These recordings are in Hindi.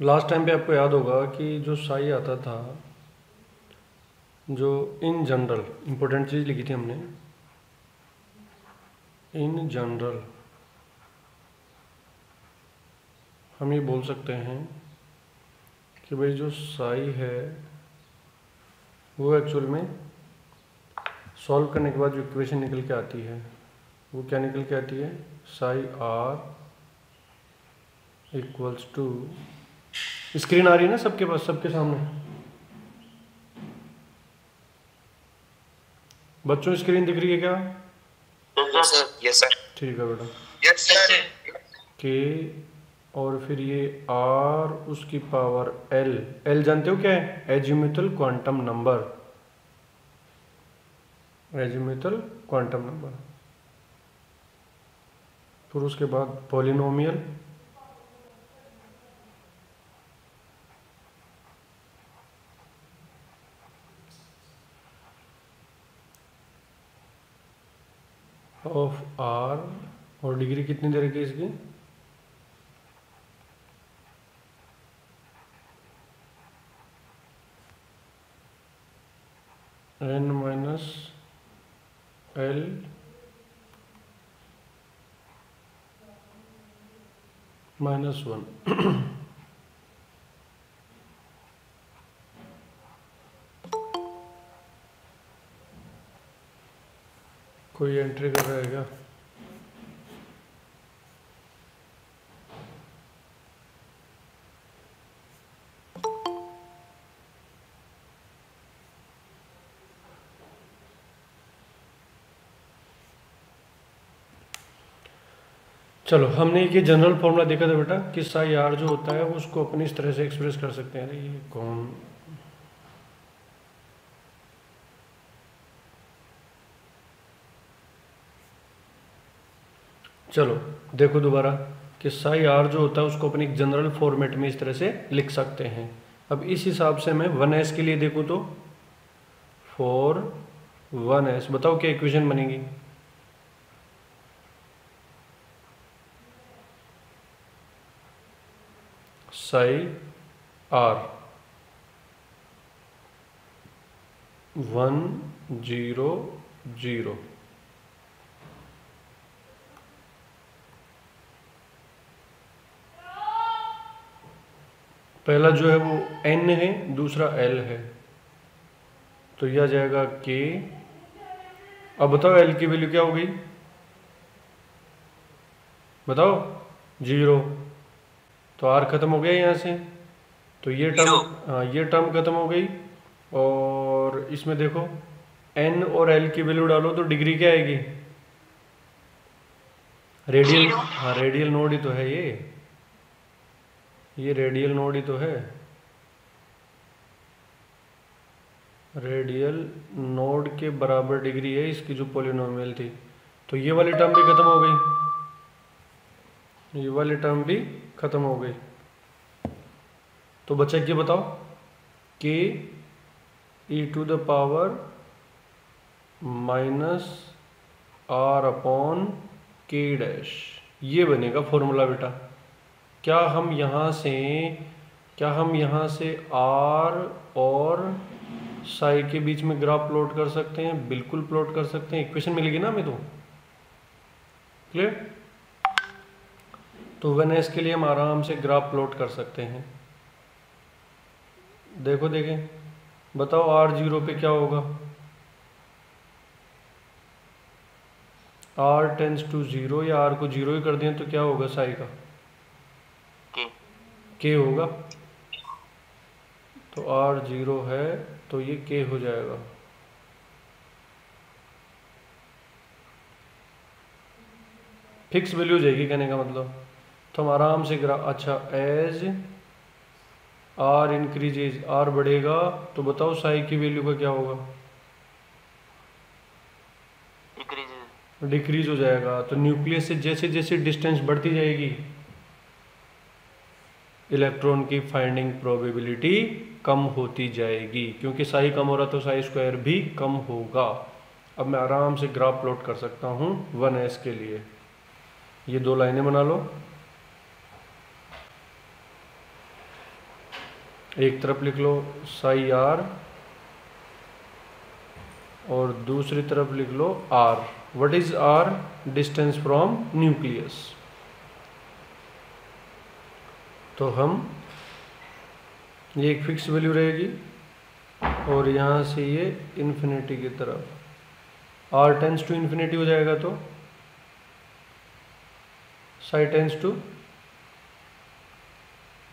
लास्ट टाइम पे आपको याद होगा कि जो साई आता था, जो इन जनरल इम्पोर्टेंट चीज़ लिखी थी हमने, इन जनरल हम ये बोल सकते हैं कि भाई जो साई है वो एक्चुअल में सॉल्व करने के बाद जो इक्वेशन निकल के आती है वो क्या निकल के आती है, psi R equals to, screen आ रही है ना सबके पास, सबके सामने बच्चों, स्क्रीन दिख रही है क्या? यस सर, यस सर, ठीक है बेटा। Yes sir. के और फिर ये आर उसकी पावर एल, एल जानते हो क्या है? Azimuthal quantum number, azimuthal quantum number. फिर उसके बाद पॉलिनोमियल, ऑफ आर, और डिग्री कितनी दे रखी है इसकी? N minus l minus one. कोई एंट्री कर रहा है क्या? चलो, हमने ये जनरल फॉर्मूला देखा था बेटा कि साई आर जो होता है वो उसको अपनी इस तरह से एक्सप्रेस कर सकते हैं। अरे ये कौन, चलो देखो दोबारा कि साई आर जो होता है उसको अपनी जनरल फॉर्मेट में इस तरह से लिख सकते हैं। अब इस हिसाब से मैं 1s के लिए देखूँ तो फॉर 1s बताओ क्या इक्वेशन बनेगी? साई आर 1 0 0, पहला जो है वो n है, दूसरा l है, तो यह आ जाएगा k। अब बताओ l की वैल्यू क्या हो गई, बताओ? 0, तो r खत्म हो गया यहाँ से, तो ये टर्म, हाँ ये टर्म खत्म हो गई। और इसमें देखो n और l की वैल्यू डालो तो डिग्री क्या आएगी? रेडियल, हाँ रेडियल नोड ही तो है ये रेडियल नोड ही तो है, रेडियल नोड के बराबर डिग्री है इसकी जो पॉलिनोमियल थी। तो ये वाली टर्म भी खत्म हो गई, ये वाली टर्म भी खत्म हो गई। तो बच्चा ये बताओ कि e to the power minus r upon k dash, ये बनेगा फॉर्मूला बेटा। क्या हम यहाँ से, क्या हम यहाँ से आर और साई के बीच में ग्राफ प्लॉट कर सकते हैं? बिल्कुल प्लॉट कर सकते हैं, इक्वेशन मिलेगी ना हमें तो। क्लियर? तो 1s के लिए हम आराम से ग्राफ प्लॉट कर सकते हैं। देखो देखें, बताओ आर 0 पे क्या होगा? आर टेंस टू 0, या आर को 0 ही कर दें तो क्या होगा साई का? के होगा। तो आर 0 है तो ये के हो जाएगा। फिक्स वैल्यू हो जाएगी कहने का मतलब। तो हम आराम से अच्छा, एज आर इंक्रीजेज, आर बढ़ेगा तो बताओ साई की वैल्यू का क्या होगा? डिक्रीज हो जाएगा। तो न्यूक्लियस से जैसे जैसे डिस्टेंस बढ़ती जाएगी इलेक्ट्रॉन की फाइंडिंग प्रोबेबिलिटी कम होती जाएगी, क्योंकि साई कम हो रहा तो साई स्क्वायर भी कम होगा। अब मैं आराम से ग्राफ प्लॉट कर सकता हूँ 1s के लिए। ये दो लाइनें बना लो, एक तरफ लिख लो साई आर और दूसरी तरफ लिख लो R. What is R? Distance from nucleus. तो हम ये एक फिक्स वैल्यू रहेगी और यहाँ से ये इन्फिनिटी की तरफ आर टेंस टू इन्फिनिटी हो जाएगा, तो साई टेंस टू,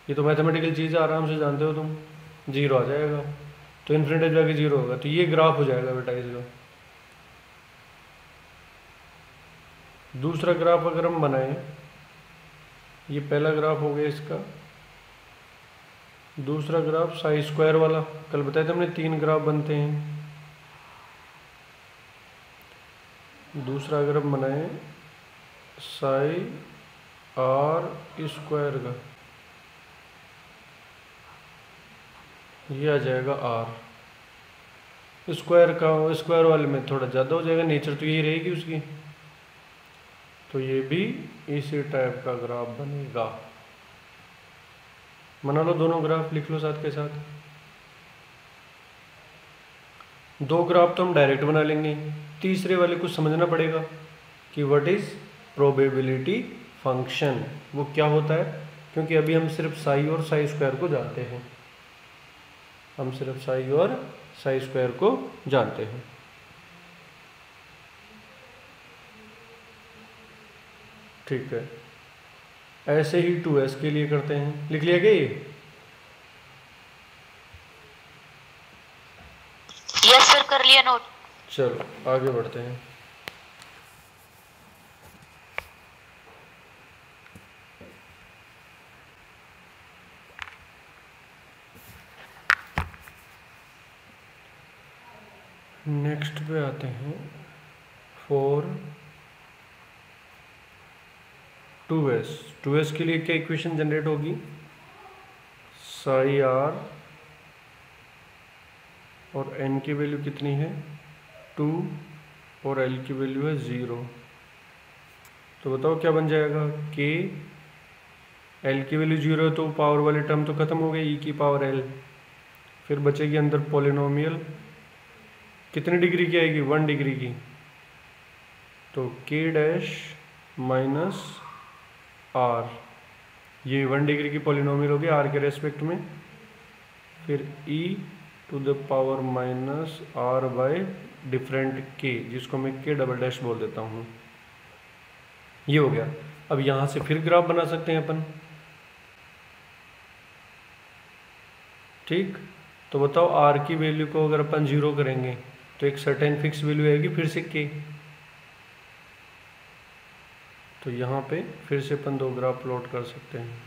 ये तो मैथमेटिकल चीज़ है, आराम से जानते हो तुम, जीरो आ जाएगा। तो इन्फिनिटी जाके जीरो होगा। तो ये ग्राफ हो जाएगा बेटा इसका। दूसरा ग्राफ अगर हम बनाएं, ये पहला ग्राफ हो गया इसका। दूसरा ग्राफ साई स्क्वायर वाला, कल बताया था हमने 3 ग्राफ बनते हैं। दूसरा अगर हम बनाएं साई आर स्क्वायर का, ये आ जाएगा आर स्क्वायर का। स्क्वायर वाले में थोड़ा ज़्यादा हो जाएगा, नेचर तो यही रहेगी उसकी। तो ये भी इसी टाइप का ग्राफ बनेगा। बना लो दोनों ग्राफ, लिख लो साथ के साथ। 2 ग्राफ तो हम डायरेक्ट बना लेंगे, तीसरे वाले को समझना पड़ेगा कि व्हाट इज प्रोबेबिलिटी फंक्शन, वो क्या होता है। क्योंकि अभी हम सिर्फ साई और साई स्क्वायर को जानते हैं, हम सिर्फ साई और साई स्क्वायर को जानते हैं। ठीक है, ऐसे ही 2s के लिए करते हैं। लिख लिया क्या ये? यस सर, कर लिया नोट। चलो आगे बढ़ते हैं। नेक्स्ट पे आते हैं 4 2s। 2s के लिए क्या इक्वेशन जनरेट होगी? साई आर और n की वैल्यू कितनी है 2 और l की वैल्यू है 0। तो बताओ क्या बन जाएगा? k, l की वैल्यू 0 है तो पावर वाली टर्म तो खत्म हो गई, e की पावर l। फिर बचेगी अंदर पॉलिनोमियल, कितनी डिग्री की आएगी? 1 डिग्री की। तो k डैश माइनस आर, ये 1 डिग्री की पॉलिनोमियल होगी आर के रेस्पेक्ट में। फिर e to the power minus are by different k, जिसको मैं k डबल डैश बोल देता हूँ। ये हो गया। अब यहाँ से फिर ग्राफ बना सकते हैं अपन। ठीक, तो बताओ आर की वैल्यू को अगर अपन 0 करेंगे तो एक सर्टेन फिक्स वैल्यू आएगी फिर से k। तो यहाँ पे फिर से अपन 2 ग्राफ प्लॉट कर सकते हैं,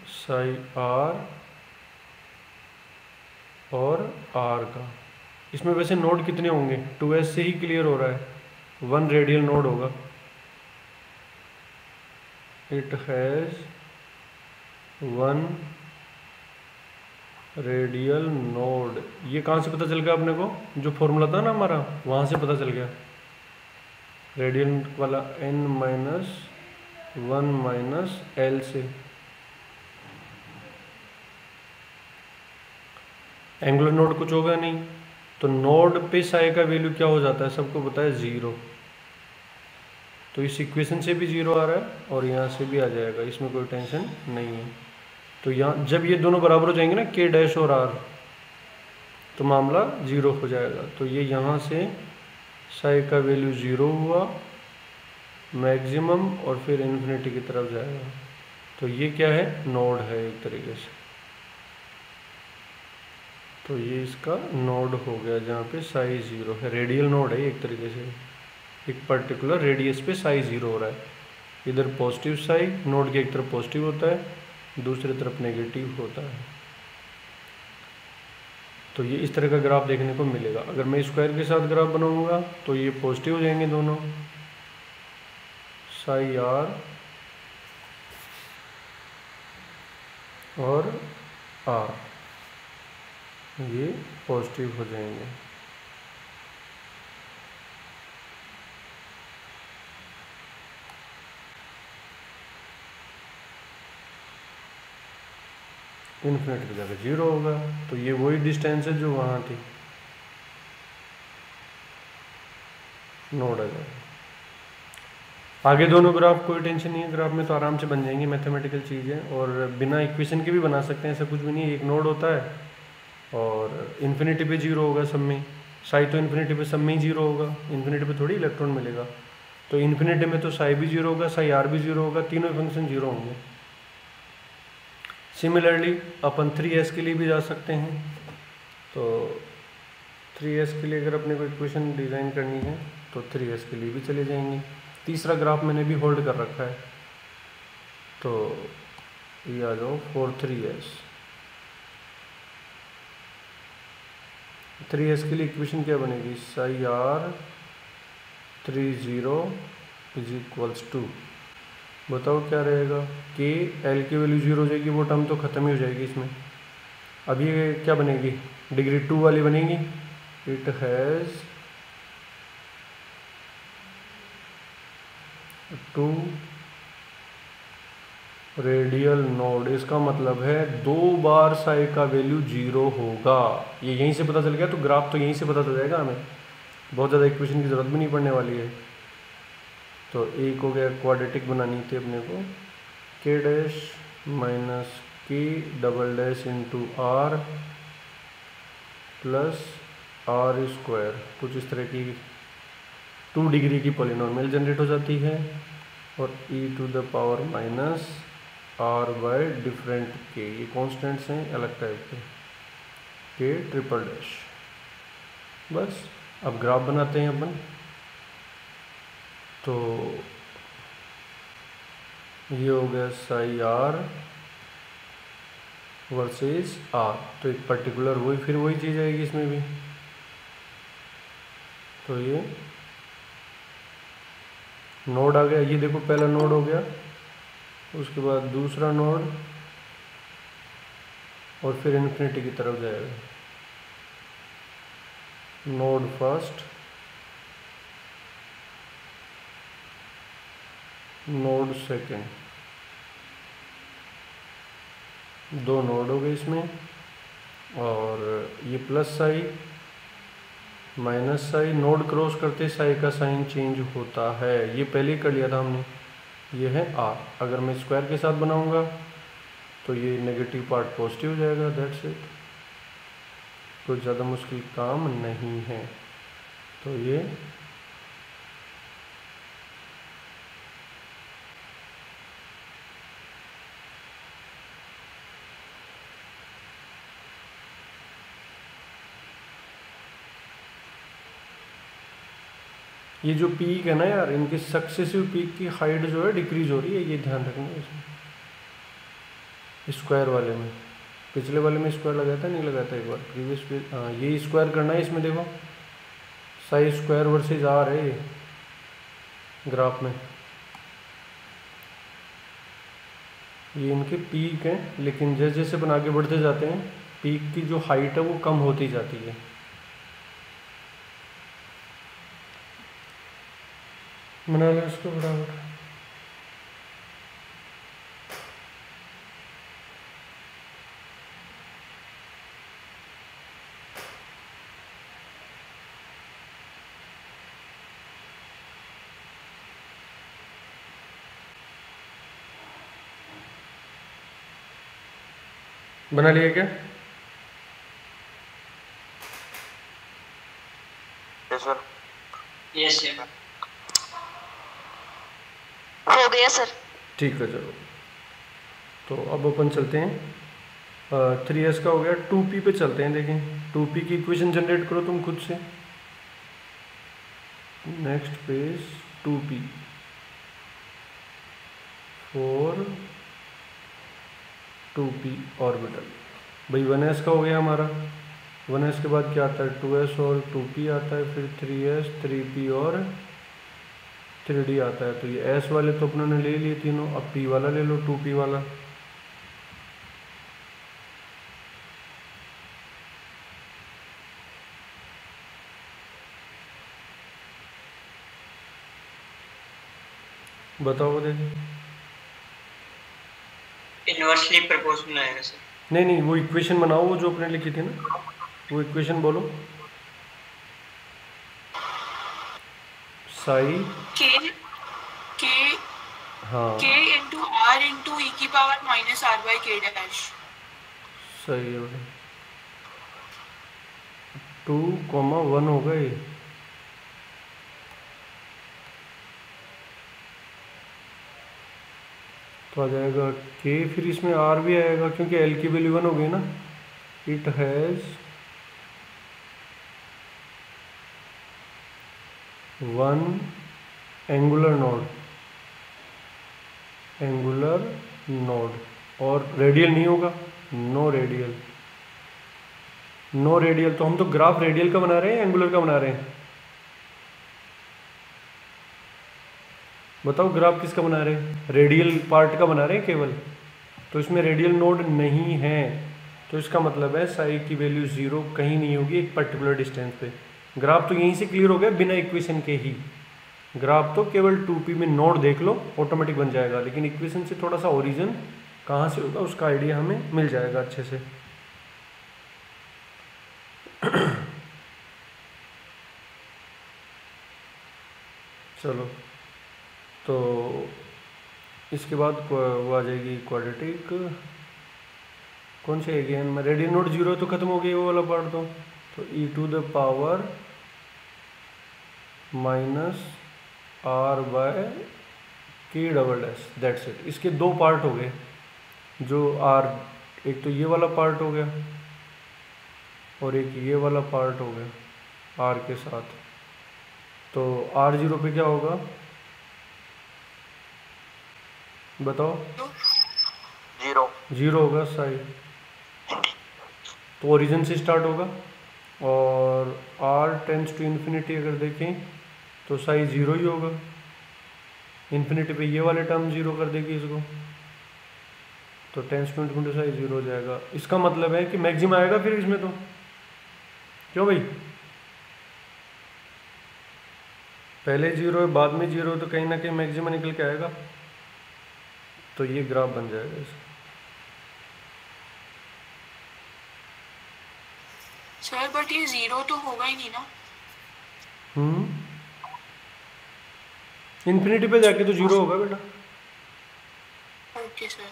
साई आर और आर का। इसमें वैसे नोड कितने होंगे? 2s से ही क्लियर हो रहा है, 1 रेडियल नोड होगा। It has 1 radial node. ये कहाँ से पता चल गया अपने को? जो फॉर्मूला था ना हमारा, वहाँ से पता चल गया। रेडियल वाला n माइनस 1 माइनस l से। एंगुलर नोड कुछ होगा नहीं, तो नोड पे साई का वैल्यू क्या हो जाता है? सबको पता है 0। तो इस इक्वेशन से भी 0 आ रहा है और यहाँ से भी आ जाएगा, इसमें कोई टेंशन नहीं है। तो यहाँ जब ये दोनों बराबर हो जाएंगे ना k डैश और r, तो मामला 0 हो जाएगा। तो ये यहाँ से साई का वैल्यू 0 हुआ मैक्सिमम और फिर इन्फिनिटी की तरफ जाएगा। तो ये क्या है? नोड है एक तरीके से। तो ये इसका नोड हो गया जहाँ पे साई 0 है। रेडियल नोड है एक तरीके से, एक पर्टिकुलर रेडियस पे साई 0 हो रहा है। इधर पॉजिटिव साई, नोड के एक तरफ पॉजिटिव होता है, दूसरी तरफ नेगेटिव होता है। तो ये इस तरह का ग्राफ देखने को मिलेगा। अगर मैं स्क्वायर के साथ ग्राफ बनाऊंगा तो ये पॉजिटिव हो जाएंगे दोनों, साई आर और आर, ये पॉजिटिव हो जाएंगे। इन्फिनिटी पे जाकर 0 होगा। तो ये वही डिस्टेंस है जो वहाँ थी, नोड आ जाएगा। आगे दोनों ग्राफ कोई टेंशन नहीं है, ग्राफ में तो आराम से बन जाएंगे, मैथमेटिकल चीज़ है, और बिना इक्वेशन के भी बना सकते हैं, ऐसा कुछ भी नहीं है। एक नोड होता है और इन्फिनिटी पे 0 होगा सब में, साई तो इन्फिनिटी पे सब में ही 0 होगा, इन्फिनिटी पे थोड़ी इलेक्ट्रॉन मिलेगा। तो इन्फिनिटी में तो साई भी 0 होगा, साई आर भी 0 होगा, तीनों फंक्शन 0 होंगे। सिमिलरली अपन 3s के लिए भी जा सकते हैं। तो 3s के लिए अगर अपने को इक्वेशन डिज़ाइन करनी है तो 3s के लिए भी चले जाएंगे। तीसरा ग्राफ मैंने भी होल्ड कर रखा है, तो ये आ जाओ फॉर 3s। 3s के लिए इक्वेशन क्या बनेगी, psi r 30 is equals to, बताओ क्या रहेगा, के एल की वैल्यू 0 हो जाएगी, वो टर्म तो ख़त्म ही हो जाएगी इसमें। अब ये क्या बनेगी, डिग्री 2 वाली बनेगी। इट हैज़ 2 रेडियल नोड, इसका मतलब है 2 बार साई का वैल्यू 0 होगा। ये यहीं से पता चल गया, तो ग्राफ तो यहीं से पता चल जाएगा, हमें बहुत ज़्यादा इक्वेशन की ज़रूरत भी नहीं पड़ने वाली है। तो एक हो गया, क्वाड्रेटिक बनानी थी अपने को, k dash minus k double dash into r plus r square, कुछ इस तरह की 2 डिग्री की पॉलिनॉमियल जनरेट हो जाती है, और e to the power minus are by different k, ये कॉन्स्टेंट्स हैं अलग टाइप के ट्रिपल डैश। बस अब ग्राफ बनाते हैं अपन। तो ये हो गया साई आर वर्सेस आर, तो एक पर्टिकुलर वही फिर वही चीज़ आएगी इसमें भी। तो ये नोड आ गया, ये देखो पहला नोड हो गया, उसके बाद दूसरा नोड, और फिर इन्फिनिटी की तरफ जाएगा। Node first, node second, 2 node हो गए इसमें, और ये plus psi minus psi, node cross करते साई का साइन चेंज होता है, ये पहले ही कर लिया था हमने। ये है आर, अगर मैं स्क्वायर के साथ बनाऊंगा तो ये नेगेटिव पार्ट पॉजिटिव हो जाएगा, दैट्स इट, कुछ ज़्यादा मुश्किल काम नहीं है। तो ये जो पीक है ना यार, इनके सक्सेसिव पीक की हाइट जो है डिक्रीज हो रही है, ये ध्यान रखना है इसमें। स्क्वायर वाले में, पिछले वाले में स्क्वायर लगाया था, नहीं लगाया था एक बार प्रीवियस पे, हाँ ये स्क्वायर करना है इसमें। देखो साई स्क्वायर वर्सेज आर है ये ग्राफ में, ये इनके पीक हैं, लेकिन जैसे जैसे अपन आगे बढ़ते जाते हैं पीक की जो हाइट है वो कम होती जाती है। बना लो इसको बराबर। बना लिया क्या? सर यस सर, हो गया सर। ठीक है चलो, तो अब अपन चलते हैं 3s का हो गया, 2p पे चलते हैं। देखें 2p की इक्वेशन जनरेट करो तुम खुद से। Next page 2p for 2p orbital. भाई 1s का हो गया हमारा, 1s के बाद क्या आता है 2s और 2p आता है, फिर 3s 3p और 3d आता है। तो ये s वाले तो अपनों ने ले लिए तीनों, अब p वाला ले लो, 2p वाला। बताओ देखिए। इनवर्सली प्रोपोर्शनल आएगा सर। नहीं नहीं, वो इक्वेशन बनाओ, वो जो आपने लिखी थी ना, वो इक्वेशन बोलो। साई के के हाँ के इंटू आर इंटू ई की पावर माइनस आर बाई के डैश। सही है बेटा, 2,1 हो गए। तो आ जाएगा के, फिर इसमें आर भी आएगा क्योंकि एल की वैल्यू 1 हो गई ना। It has 1 angular node, angular node, और रेडियल नहीं होगा, नो रेडियल। नो रेडियल, तो हम तो ग्राफ रेडियल का बना रहे हैं, एंगुलर का बना रहे हैं? बताओ ग्राफ किसका बना रहे हैं? रेडियल पार्ट का बना रहे हैं केवल, तो इसमें रेडियल नोड नहीं है, तो इसका मतलब है साई की वैल्यू 0 कहीं नहीं होगी एक पर्टिकुलर डिस्टेंस पे। ग्राफ तो यहीं से क्लियर हो गया बिना इक्वेशन के ही। ग्राफ तो केवल 2p में नोड देख लो ऑटोमेटिक बन जाएगा, लेकिन इक्वेशन से थोड़ा सा ओरिजिन कहाँ से होगा उसका आइडिया हमें मिल जाएगा अच्छे से। चलो, तो इसके बाद वो आ जाएगी क्वाड्रेटिक, कौन सी है गेन में रेडियल नोड 0 तो खत्म हो गई वो वाला पार्ट। तो e to the power minus are by के डबल डैश, दैट्स इट। इसके दो पार्ट हो गए, जो आर, एक तो ये वाला पार्ट हो गया और एक ये वाला पार्ट हो गया आर के साथ। तो आर 0 पे क्या होगा बताओ? 0 होगा साई, तो ओरिजिन से स्टार्ट होगा। और r टेंस टू इन्फिनिटी अगर देखें तो साई 0 ही होगा, इन्फिनिटी पे ये वाले टर्म 0 कर देगी इसको, तो टेंस टू इन्फिनिटी साई 0 हो जाएगा। इसका मतलब है कि मैक्सिमम आएगा फिर इसमें, तो क्यों भाई? पहले 0 है बाद में 0 तो कहीं ना कहीं मैक्सिमम निकल के आएगा, तो ये ग्राफ बन जाएगा इसका। सर बट ये 0 तो होगा ही नहीं ना। इन्फिनिटी पे जाके तो 0 होगा बेटा। Okay sir.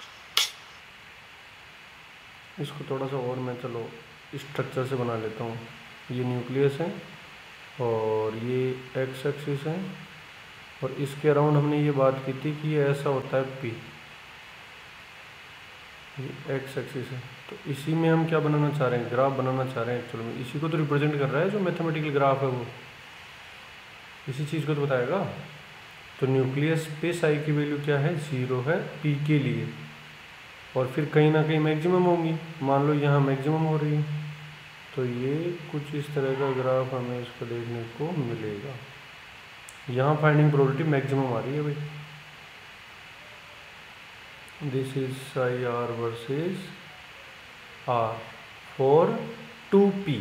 इसको थोड़ा सा और मैं चलो स्ट्रक्चर से बना लेता हूँ। ये न्यूक्लियस है और ये एक्स एक्सिस है, और इसके अराउंड हमने ये बात की थी कि ये ऐसा होता है पी, ये एक्स एक्सिस है। तो इसी में हम क्या बनाना चाह रहे हैं? ग्राफ बनाना चाह रहे हैं एक्चुअल में, इसी को तो रिप्रेजेंट कर रहा है जो मैथमेटिकल ग्राफ है, वो इसी चीज़ को तो बताएगा। तो न्यूक्लियस पे साई की वैल्यू क्या है? 0 है पी के लिए, और फिर कहीं ना कहीं मैक्सिमम होंगी, मान लो यहाँ मैक्सिमम हो रही है, तो ये कुछ इस तरह का ग्राफ हमें इसको देखने को मिलेगा। यहाँ फाइंडिंग प्रोबेबिलिटी मैक्सिमम आ रही है भाई। This is psi r versus r for 2p।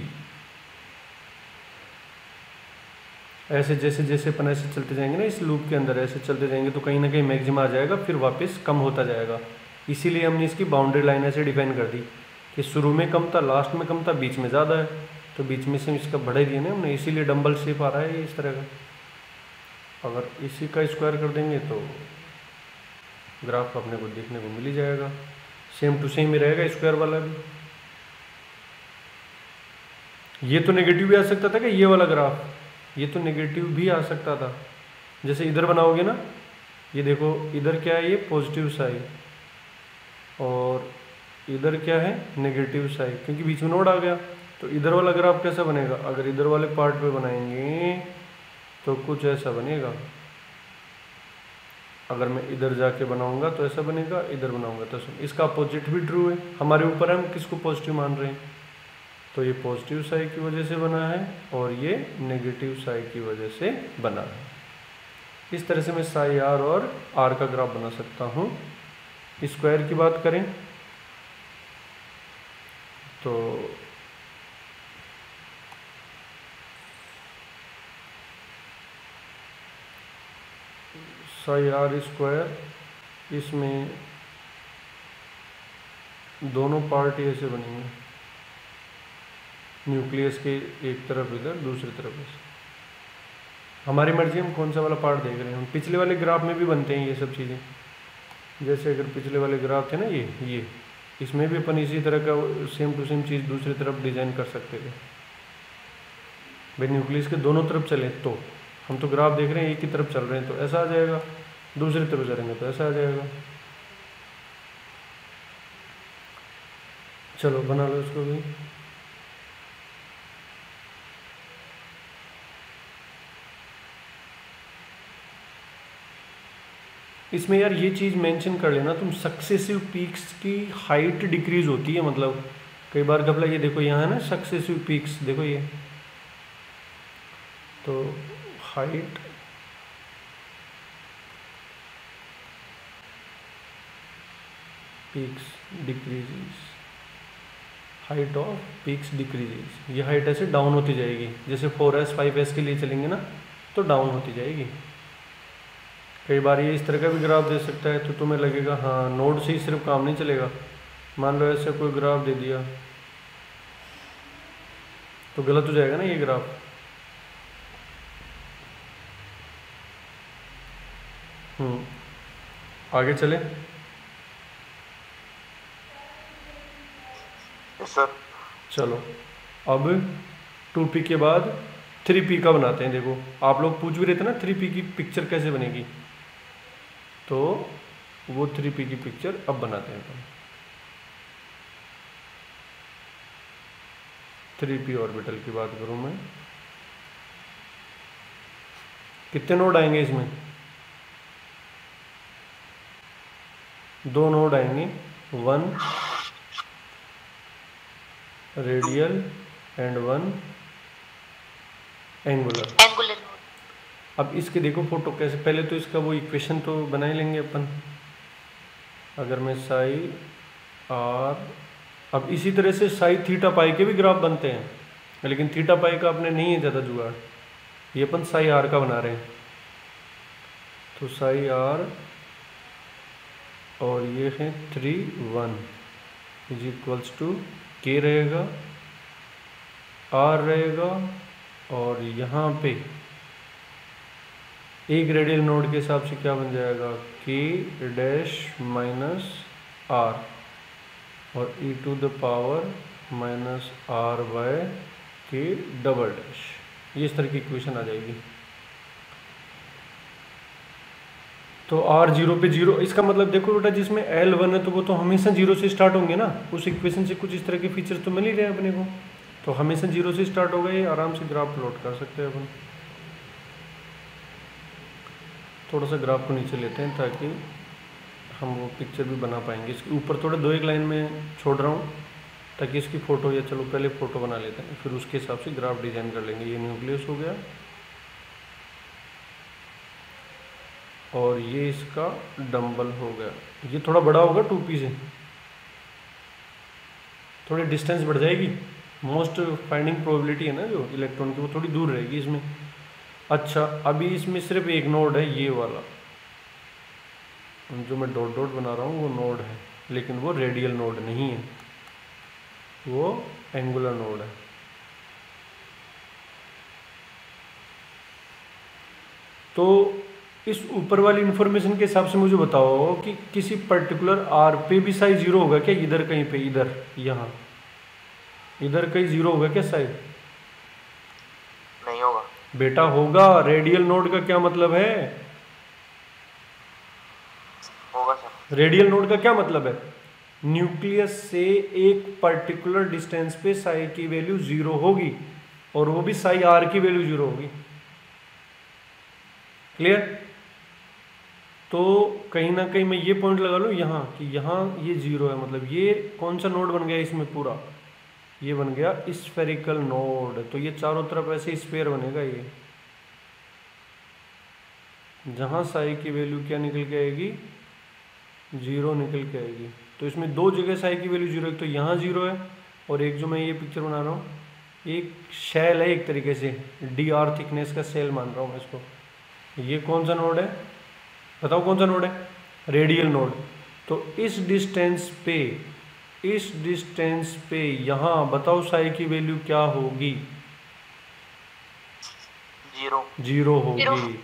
ऐसे जैसे जैसे अपन ऐसे चलते जाएंगे ना इस लूप के अंदर, ऐसे चलते जाएंगे तो कहीं ना कहीं मैक्सिमम आ जाएगा, फिर वापस कम होता जाएगा। इसीलिए हमने इसकी बाउंड्री लाइन ऐसे डिफाइन कर दी कि शुरू में कम था, लास्ट में कम था, बीच में ज़्यादा है, तो बीच में से इसका बढ़ा दिया ना हमने, इसीलिए डंबल शेप आ रहा है इस तरह का। अगर इसी का स्क्वायर कर देंगे तो ग्राफ अपने को देखने को मिल ही जाएगा, सेम टू सेम ही रहेगा स्क्वायर वाला भी। ये तो नेगेटिव भी आ सकता था कि ये वाला ग्राफ, ये तो नेगेटिव भी आ सकता था। जैसे इधर बनाओगे ना, ये देखो इधर क्या है, ये पॉजिटिव साइड, और इधर क्या है नेगेटिव साइड, क्योंकि बीच में नोड आ गया। तो इधर वाला ग्राफ कैसा बनेगा? अगर इधर वाले पार्ट पे बनाएंगे तो कुछ ऐसा बनेगा, अगर मैं इधर जाके बनाऊंगा तो ऐसा बनेगा, इधर बनाऊंगा तो ऐसा। इसका अपोजिट भी ट्रू है, हमारे ऊपर हम किसको पॉजिटिव मान रहे हैं। तो ये पॉजिटिव साइड की वजह से बना है और ये नेगेटिव साइड की वजह से बना है। इस तरह से मैं साई आर और आर का ग्राफ बना सकता हूँ। स्क्वायर की बात करें तो साई आर स्क्वायर, इसमें दोनों पार्ट ऐसे बनेंगे, न्यूक्लियस के एक तरफ इधर, दूसरी तरफ ऐसे। हमारी मर्जी हम कौन सा वाला पार्ट देख रहे हैं। हम पिछले वाले ग्राफ में भी बनते हैं ये सब चीज़ें। जैसे अगर पिछले वाले ग्राफ थे ना ये इसमें भी अपन इसी तरह का सेम टू सेम चीज़ दूसरी तरफ डिजाइन कर सकते थे भाई, न्यूक्लियस के दोनों तरफ चले तो। हम तो ग्राफ देख रहे हैं एक ही तरफ चल रहे हैं तो ऐसा आ जाएगा, दूसरी तरफ चलेंगे तो ऐसा आ जाएगा। चलो बना लो इसको भी। इसमें यार ये चीज़ मेंशन कर लेना तुम, सक्सेसिव पीक्स की हाइट डिक्रीज होती है। मतलब कई बार घपला, ये देखो यहाँ है ना सक्सेसिव पीक्स, देखो ये, तो height peaks decreases, height of peaks decreases, ये हाइट ऐसे डाउन होती जाएगी। जैसे 4s 5s के लिए चलेंगे ना तो डाउन होती जाएगी। कई बार ये इस तरह का भी ग्राफ दे सकता है तो तुम्हें लगेगा हाँ नोड से ही सिर्फ काम नहीं चलेगा। मान लो ऐसे कोई ग्राफ दे दिया तो गलत हो जाएगा ना ये ग्राफ। आगे चले। सर चलो अब 2p के बाद 3p का बनाते हैं। देखो आप लोग पूछ भी रहे थे ना 3p की पिक्चर कैसे बनेगी, तो वो 3p की पिक्चर अब बनाते हैं अपन। 3p ऑर्बिटल की बात करूं मैं, कितने नोड आएंगे इसमें? 2 नोड आएंगे, 1 रेडियल एंड 1 एंगुलर। अब इसके देखो फोटो कैसे, पहले तो इसका वो इक्वेशन तो बना ही लेंगे अपन। अगर मैं साई आर, अब इसी तरह से साई थीटा पाई के भी ग्राफ बनते हैं, लेकिन थीटा पाई का अपने नहीं है ज़्यादा जुगाड़, ये अपन साई आर का बना रहे हैं। तो साई आर और ये है 3 1 इज इक्वल्स टू के रहेगा, आर रहेगा, और यहाँ पे एक रेडियल नोड के हिसाब से क्या बन जाएगा, के डैश माइनस आर और e to the power minus are by के डबल डैश। ये इस तरह की इक्वेशन आ जाएगी। तो r 0 पे 0, इसका मतलब देखो बेटा जिसमें l 1 है तो वो तो हमेशा 0 से स्टार्ट होंगे ना। उस इक्वेशन से कुछ इस तरह के फीचर तो मिल ही रहे हैं अपने को, तो हमेशा 0 से स्टार्ट होगा। ये आराम से ग्राफ प्लॉट कर सकते हैं अपन। थोड़ा सा ग्राफ को नीचे लेते हैं ताकि हम वो पिक्चर भी बना पाएंगे। इसके ऊपर थोड़ा 2 एक लाइन में छोड़ रहा हूँ ताकि इसकी फ़ोटो, या चलो पहले फ़ोटो बना लेते हैं फिर उसके हिसाब से ग्राफ डिज़ाइन कर लेंगे। ये न्यूक्लियस हो गया और ये इसका डंबल हो गया। ये थोड़ा बड़ा होगा 2p से, थोड़ी डिस्टेंस बढ़ जाएगी। मोस्ट फाइंडिंग प्रोबेबिलिटी है ना जो इलेक्ट्रॉन की, वो थोड़ी दूर रहेगी इसमें। अच्छा अभी इसमें सिर्फ एक नोड है, ये वाला जो मैं डॉट डॉट बना रहा हूँ वो नोड है, लेकिन वो रेडियल नोड नहीं है, वो एंगुलर नोड है। तो इस ऊपर वाली इंफॉर्मेशन के हिसाब से मुझे बताओ कि किसी पर्टिकुलर आर पे भी साइज 0 होगा क्या? इधर कहीं पे, इधर यहाँ इधर कहीं 0 होगा क्या साइज? नहीं होगा बेटा होगा। रेडियल नोड का क्या मतलब है? होगा सर। रेडियल नोड का क्या मतलब है? न्यूक्लियस से एक पर्टिकुलर डिस्टेंस पे साई की वैल्यू 0 होगी, और वो भी साई आर की वैल्यू 0 होगी। क्लियर? तो कहीं ना कहीं मैं ये पॉइंट लगा लूँ यहाँ कि यहाँ ये 0 है, मतलब ये कौन सा नोड बन गया इसमें पूरा? ये बन गया स्फेरिकल नोड। तो ये चारों तरफ ऐसे स्फेयर बनेगा। ये जहाँ साई की वैल्यू क्या निकल के आएगी? 0 निकल के आएगी। तो इसमें 2 जगह साई की वैल्यू 0 है, तो यहाँ 0 है, और एक जो मैं ये पिक्चर बना रहा हूँ एक शेल है, एक तरीके से dr थिकनेस का सेल मान रहा हूँ मैं इसको। ये कौन सा नोड है बताओ? कौन सा नोड है? Radial node. तो इस डिस्टेंस पे इस डिस्टेंस पे यहाँ बताओ साई की वैल्यू क्या होगी? 0। 0 होगी।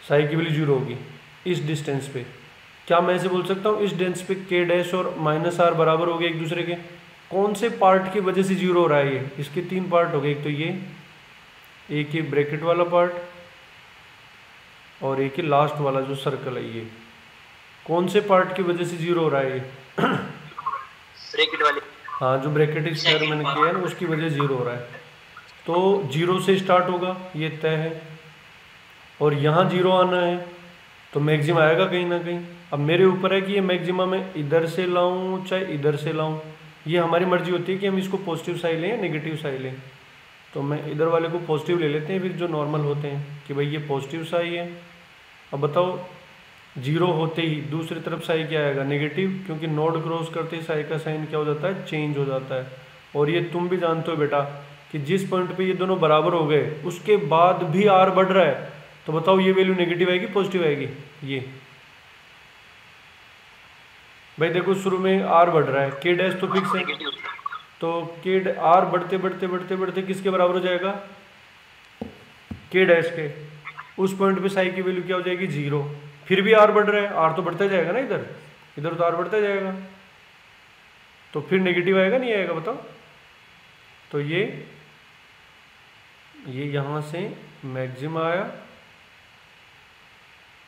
साई की वैल्यू 0 होगी इस डिस्टेंस पे। क्या मैं ऐसे बोल सकता हूँ इस डिस्टेंस पे के डैश और माइनस आर बराबर हो गए एक दूसरे के? कौन से पार्ट की वजह से 0 हो रहा है ये? इसके 3 पार्ट हो गए, एक तो ये, एक ये ब्रैकेट वाला पार्ट, और एक ही लास्ट वाला जो सर्कल है ये। कौन से पार्ट की वजह से 0 हो रहा है ये? ब्रैकेट वाले। हाँ, जो ब्रैकेट स्क्वायर मैंने किया है ना उसकी वजह 0 हो रहा है। तो 0 से स्टार्ट होगा, ये तय है, और यहाँ 0 आना है, तो मैक्सिमम आएगा कहीं ना कहीं। अब मेरे ऊपर है कि ये मैक्सिमम मैं इधर से लाऊं चाहे इधर से लाऊं, ये हमारी मर्जी होती है कि हम इसको पॉजिटिव साइड लें या नेगेटिव साइड लें। तो मैं इधर वाले को पॉजिटिव ले लेते हैं, फिर जो नॉर्मल होते हैं कि भाई ये पॉजिटिव साइड है। अब बताओ 0 होते ही दूसरी तरफ साइड क्या आएगा? नेगेटिव, क्योंकि नोड क्रॉस करते ही साइड का साइन क्या हो जाता है? चेंज हो जाता है। और ये तुम भी जानते हो बेटा कि जिस पॉइंट पे ये दोनों बराबर हो गए उसके बाद भी आर बढ़ रहा है, तो बताओ ये वैल्यू नेगेटिव आएगी पॉजिटिव आएगी? ये भाई देखो शुरू में आर बढ़ रहा है, के डैश तो फिक्स है, तो के आर बढ़ते बढ़ते बढ़ते बढ़ते किसके बराबर हो जाएगा? के डैश के। उस पॉइंट पे साई की वैल्यू क्या हो जाएगी? 0। फिर भी आर बढ़ रहा है, आर तो बढ़ता जाएगा ना, इधर इधर तो आर बढ़ता जाएगा, तो फिर नेगेटिव आएगा नहीं आएगा बताओ? तो ये यहाँ से मैक्सिमम आया,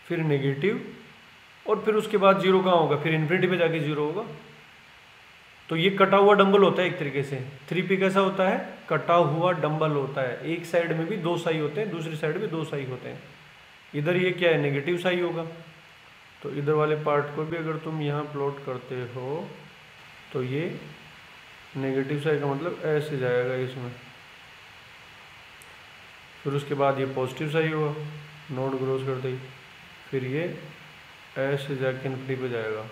फिर नेगेटिव, और फिर उसके बाद 0 कहाँ होगा? फिर इन्फिनिटी पे जाके 0 होगा। तो ये कटा हुआ डंबल होता है एक तरीके से। 3p कैसा होता है? कटा हुआ डंबल होता है। एक साइड में भी 2 साई होते हैं, दूसरी साइड में 2 साई होते हैं। इधर ये क्या है? नेगेटिव साई होगा। तो इधर वाले पार्ट को भी अगर तुम यहाँ प्लॉट करते हो तो ये नेगेटिव साई का मतलब ऐसे जाएगा इसमें, फिर उसके बाद ये पॉजिटिव साई होगा नोड क्रॉस करते ही, फिर ये ऐसे जाके इन्फिनिटी पे जाएगा,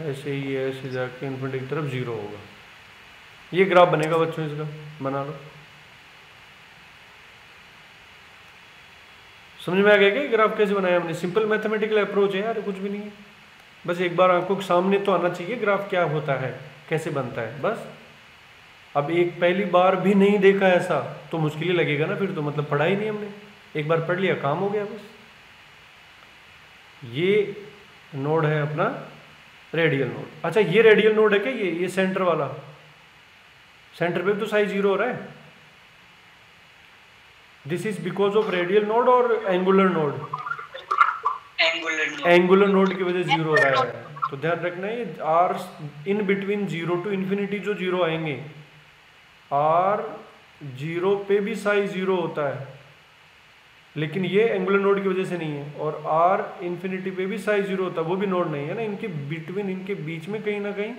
ऐसे ही ऐसे जाके इन्फिनिटी की तरफ 0 होगा। ये ग्राफ बनेगा बच्चों, इसका बना लो। समझ में आ गया क्या ग्राफ कैसे बनाया हमने? सिंपल मैथमेटिकल अप्रोच है यार, कुछ भी नहीं है। बस एक बार आंखों के सामने तो आना चाहिए ग्राफ क्या होता है, कैसे बनता है, बस। अब एक पहली बार भी नहीं देखा ऐसा तो मुश्किल ही लगेगा ना, फिर तो मतलब पढ़ा ही नहीं हमने। एक बार पढ़ लिया काम हो गया बस। ये नोड है अपना रेडियल नोड। अच्छा ये रेडियल नोड है क्या? ये सेंटर वाला, सेंटर पे तो साइज 0 हो रहा है। This is because of radial node और एंगुलर नोड? एंगुलर नोड की वजह 0 हो रहा है। तो ध्यान रखना है r in between 0 to infinity जो 0 आएंगे, आर 0 पे भी साइज 0 होता है, लेकिन ये एंगुलर नोड की वजह से नहीं है। और आर इन्फिनिटी पे भी साइज 0 होता है, वो भी नोड नहीं है ना, इनके बिटवीन, इनके बीच में कहीं ना कहीं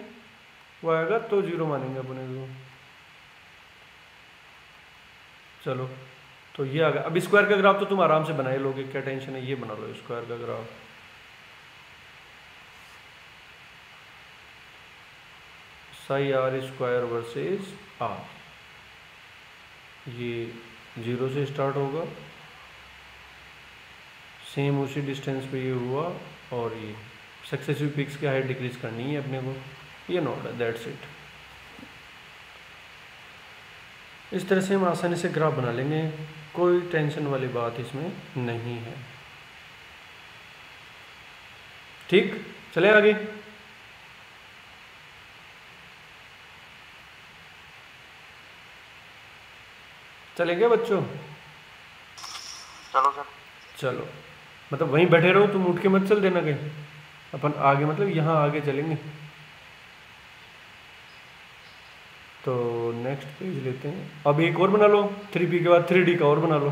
वो आएगा, तो 0 मानेंगे अपने को। चलो तो ये आ गया। अब स्क्वायर का ग्राफ तो तुम आराम से बना ही लोगे, क्या टेंशन है, ये बना लो स्क्वायर का graph. Psi are square versus r, ये 0 से स्टार्ट होगा, सेम उसी डिस्टेंस पे ये हुआ, और ये सक्सेसिव पिक्स की हाइट डिक्रीज करनी है अपने को, ये नोड है, दैट्स इट। इस तरह से हम आसानी से ग्राफ बना लेंगे, कोई टेंशन वाली बात इसमें नहीं है। ठीक, चले आगे। चलेंगे बच्चों? चलो सर। चलो, मतलब वहीं बैठे रहो, तुम उठ के मत चल देना कहीं, अपन आगे मतलब यहाँ आगे चलेंगे। तो नेक्स्ट पेज लेते हैं। अब एक और बना लो, 3p के बाद 3d का और बना लो।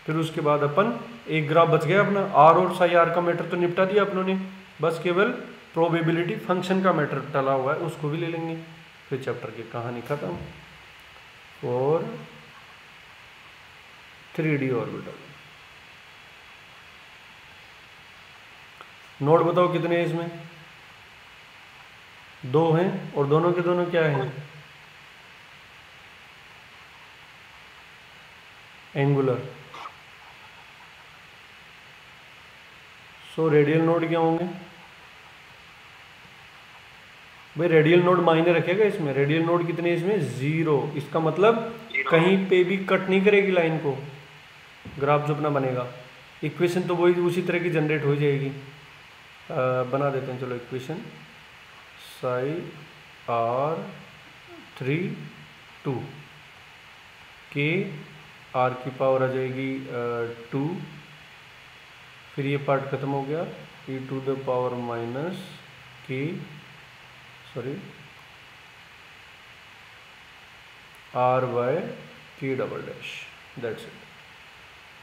फिर उसके बाद अपन एक ग्राफ बच गया अपना, आर और साई आर का मैटर तो निपटा दिया अपनों ने, बस केवल प्रोबेबिलिटी फंक्शन का मैटर टला हुआ है, उसको भी ले लेंगे। फिर चैप्टर की कहानी खत्म। और 3d ऑर्बिटल, नोड बताओ कितने हैं इसमें? 2 हैं, और दोनों के दोनों क्या हैं? एंगुलर। सो रेडियल नोड क्या होंगे? भाई रेडियल नोड मायने रखेगा इसमें, रेडियल नोड कितने इसमें 0, इसका मतलब कहीं पे भी कट नहीं करेगी लाइन को, ग्राफ जो अपना बनेगा। इक्वेशन तो वही उसी तरह की जनरेट हो जाएगी। बना देते हैं चलो इक्वेशन, साई R3 2 के आर की पावर आ जाएगी 2, फिर ये पार्ट खत्म हो गया, e⁻⁻ के r/k double dash, that's it.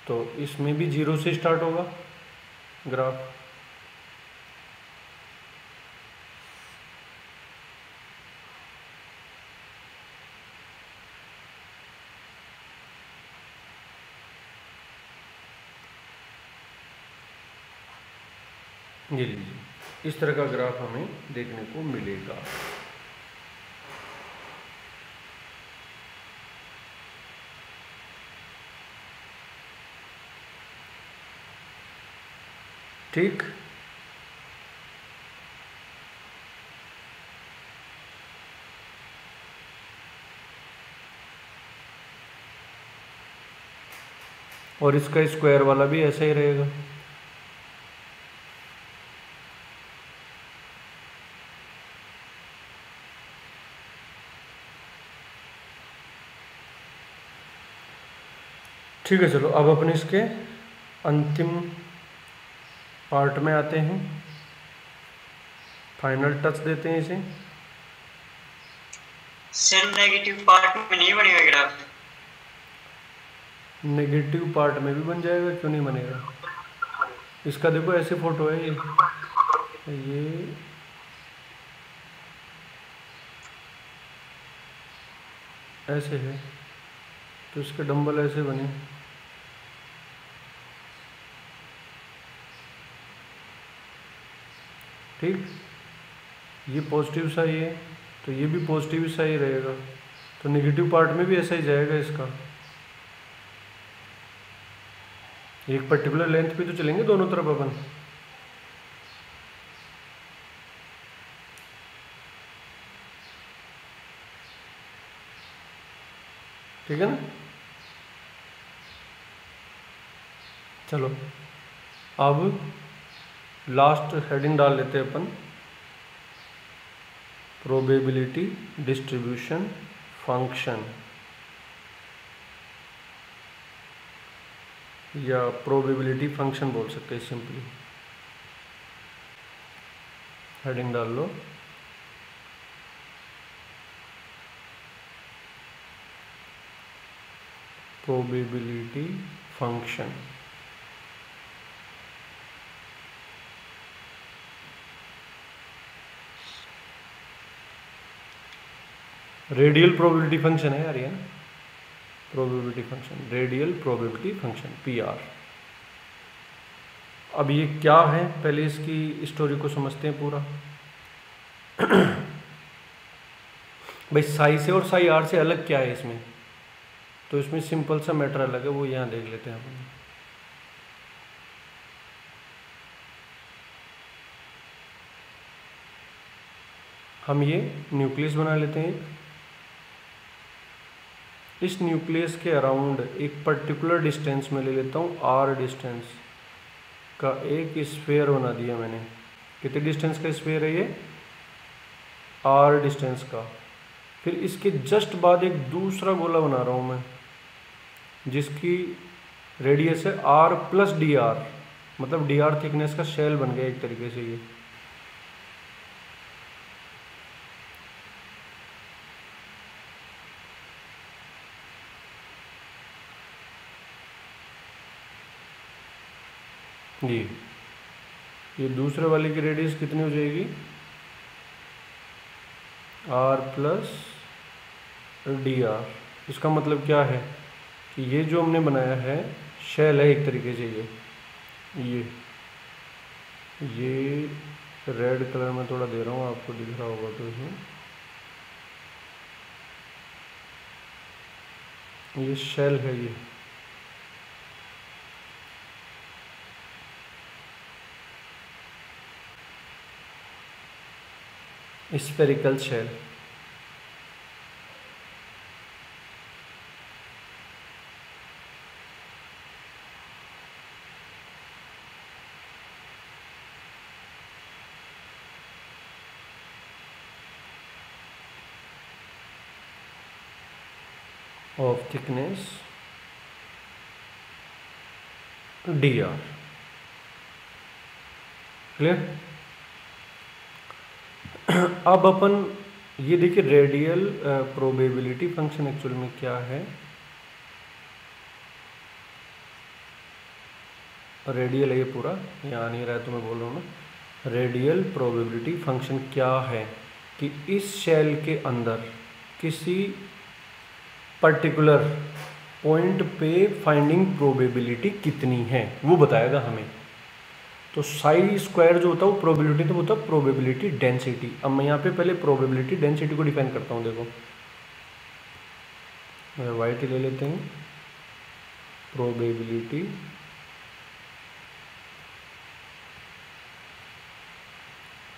तो इसमें भी 0 से स्टार्ट होगा ग्राफ। ये लीजिए, इस तरह का ग्राफ हमें देखने को मिलेगा। ठीक, और इसका स्क्वायर वाला भी ऐसा ही रहेगा। ठीक है, चलो अब अपने इसके अंतिम पार्ट में आते हैं, फाइनल टच देते हैं इसे। सर नेगेटिव पार्ट में नहीं बनेगा ग्राफ? नेगेटिव पार्ट में भी बन जाएगा, क्यों नहीं बनेगा। इसका देखो ऐसे फोटो है, ये ऐसे है, तो इसके डंबल ऐसे बने। ठीक, ये पॉजिटिव सा ही है, तो ये भी पॉजिटिव सा ही रहेगा, तो नेगेटिव पार्ट में भी ऐसा ही जाएगा इसका। एक पर्टिकुलर लेंथ पे तो चलेंगे दोनों तरफ अपन। ठीक है ना। चलो अब लास्ट हेडिंग डाल लेते हैं अपन, प्रोबेबिलिटी डिस्ट्रीब्यूशन फंक्शन, या प्रोबेबिलिटी फंक्शन बोल सकते हैं सिंपली। हेडिंग डाल लो, probability function. Radial probability function है यार ये, probability function, radial probability function PR। अब ये क्या है, पहले इसकी स्टोरी को समझते हैं पूरा। भाई साई से और साई R से अलग क्या है इसमें, तो इसमें सिंपल सा मैटर अलग है, वो यहाँ देख लेते हैं अपन। हम ये न्यूक्लियस बना लेते हैं, इस न्यूक्लियस के अराउंड एक पर्टिकुलर डिस्टेंस में ले लेता हूँ, R डिस्टेंस का एक स्फीयर बना दिया मैंने। कितने डिस्टेंस का स्फीयर है ये, R डिस्टेंस का। फिर इसके जस्ट बाद एक दूसरा गोला बना रहा हूँ मैं, जिसकी रेडियस है R+dr, मतलब dr थिकनेस का शेल बन गया एक तरीके से ये। जी, ये दूसरे वाले की रेडियस कितनी हो जाएगी, R+dr। इसका मतलब क्या है कि ये जो हमने बनाया है शेल है एक तरीके से, ये रेड कलर में थोड़ा दे रहा हूँ, आपको दिख रहा होगा तो इसमें ये शेल है ये। Spherical shell. of thickness dr। Clear. अब अपन ये देखिए रेडियल प्रोबेबिलिटी फंक्शन एक्चुअल में क्या है। रेडियल है ये पूरा, यहाँ नहीं रहा है तो मैं बोल रहा हूँ ना। रेडियल प्रोबेबिलिटी फंक्शन क्या है कि इस शेल के अंदर किसी पर्टिकुलर पॉइंट पे फाइंडिंग प्रोबेबिलिटी कितनी है वो बताएगा हमें। तो साई स्क्वायर जो होता है वो प्रोबेबिलिटी तो होता है प्रोबेबिलिटी डेंसिटी। अब मैं यहाँ पे पहले प्रोबेबिलिटी डेंसिटी को डिफाइन करता हूँ। देखो वाइट ले लेते हैं।